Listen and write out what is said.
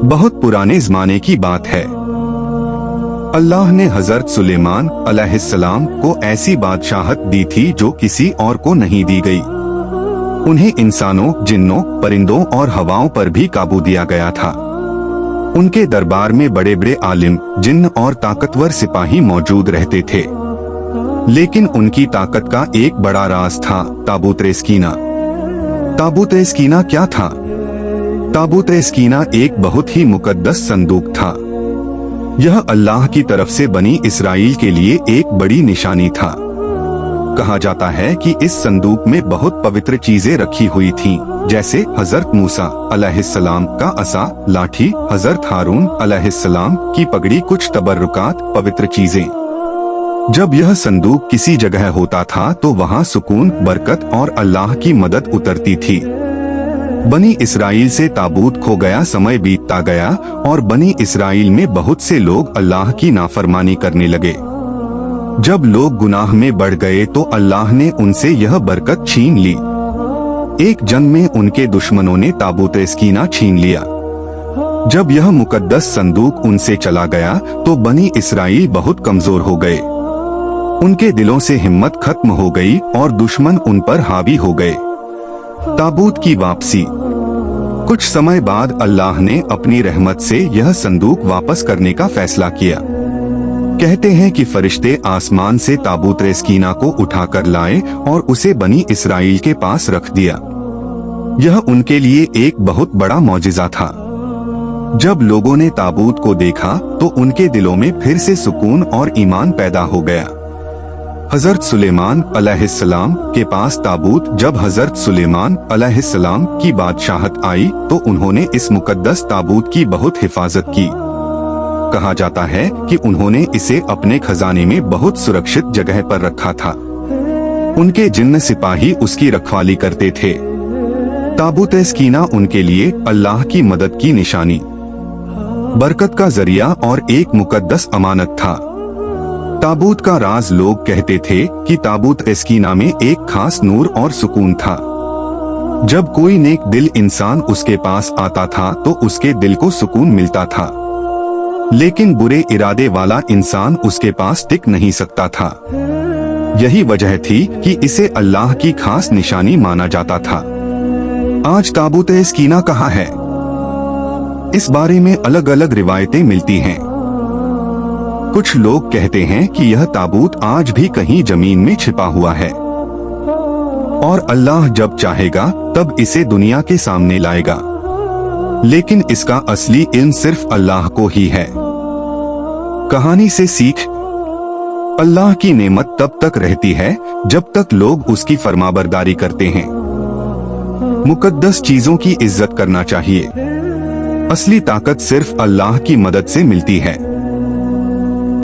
बहुत पुराने ज़माने की बात है। अल्लाह ने हजरत सुलेमान अलैहिस्सलाम को ऐसी बादशाहत दी थी जो किसी और को नहीं दी गई। उन्हें इंसानों, जिन्नों, परिंदों और हवाओं पर भी काबू दिया गया था। उनके दरबार में बड़े बड़े आलिम, जिन्न और ताकतवर सिपाही मौजूद रहते थे। लेकिन उनकी ताकत का एक बड़ा राज था, ताबूत-ए-सकीना। ताबूत-ए-सकीना क्या था? ताबूत-ए-सकीना एक बहुत ही मुकद्दस संदूक था। यह अल्लाह की तरफ से बनी इसराइल के लिए एक बड़ी निशानी था। कहा जाता है कि इस संदूक में बहुत पवित्र चीजें रखी हुई थीं, जैसे हजरत मूसा अलैहिस्सलाम का असा, लाठी, हजरत हारून अलैहिस्सलाम की पगड़ी, कुछ तबर्रुकात, पवित्र चीजें। जब यह संदूक किसी जगह होता था तो वहाँ सुकून, बरकत और अल्लाह की मदद उतरती थी। बनी इसराइल से ताबूत खो गया, समय बीतता गया और बनी इसराइल में बहुत से लोग अल्लाह की नाफरमानी करने लगे। जब लोग गुनाह में बढ़ गए तो अल्लाह ने उनसे यह बरकत छीन ली। एक जंग में उनके दुश्मनों ने ताबूत-ए-सकीना छीन लिया। जब यह मुकद्दस संदूक उनसे चला गया तो बनी इसराइल बहुत कमजोर हो गए। उनके दिलों से हिम्मत खत्म हो गई और दुश्मन उन पर हावी हो गए। ताबूत की वापसी। कुछ समय बाद अल्लाह ने अपनी रहमत से यह संदूक वापस करने का फैसला किया। कहते हैं कि फरिश्ते आसमान से ताबूत-ए-सकीना को उठाकर लाए और उसे बनी इसराइल के पास रख दिया। यह उनके लिए एक बहुत बड़ा मौजिज़ा था। जब लोगों ने ताबूत को देखा तो उनके दिलों में फिर से सुकून और ईमान पैदा हो गया। हजरत सुलेमान अलैहिस्सलाम के पास ताबूत। जब हजरत सुलेमान अलैहिस्सलाम की बादशाहत आई तो उन्होंने इस मुकद्दस ताबूत की बहुत हिफाजत की। कहा जाता है कि उन्होंने इसे अपने खजाने में बहुत सुरक्षित जगह पर रखा था। उनके जिन्न सिपाही उसकी रखवाली करते थे। ताबूत-ए-सकीना उनके लिए अल्लाह की मदद की निशानी, बरकत का जरिया और एक मुकद्दस अमानत था। ताबूत का राज, लोग कहते थे कि ताबूत-ए-सकीना में एक खास नूर और सुकून था। जब कोई नेक दिल इंसान उसके पास आता था तो उसके दिल को सुकून मिलता था, लेकिन बुरे इरादे वाला इंसान उसके पास टिक नहीं सकता था। यही वजह थी कि इसे अल्लाह की खास निशानी माना जाता था। आज ताबूत-ए-सकीना कहाँ है? इस बारे में अलग अलग रिवायतें मिलती हैं। कुछ लोग कहते हैं कि यह ताबूत आज भी कहीं जमीन में छिपा हुआ है और अल्लाह जब चाहेगा तब इसे दुनिया के सामने लाएगा, लेकिन इसका असली इल्म सिर्फ अल्लाह को ही है। कहानी से सीख। अल्लाह की नेमत तब तक रहती है जब तक लोग उसकी फरमाबरदारी करते हैं। मुकद्दस चीजों की इज्जत करना चाहिए। असली ताकत सिर्फ अल्लाह की मदद से मिलती है।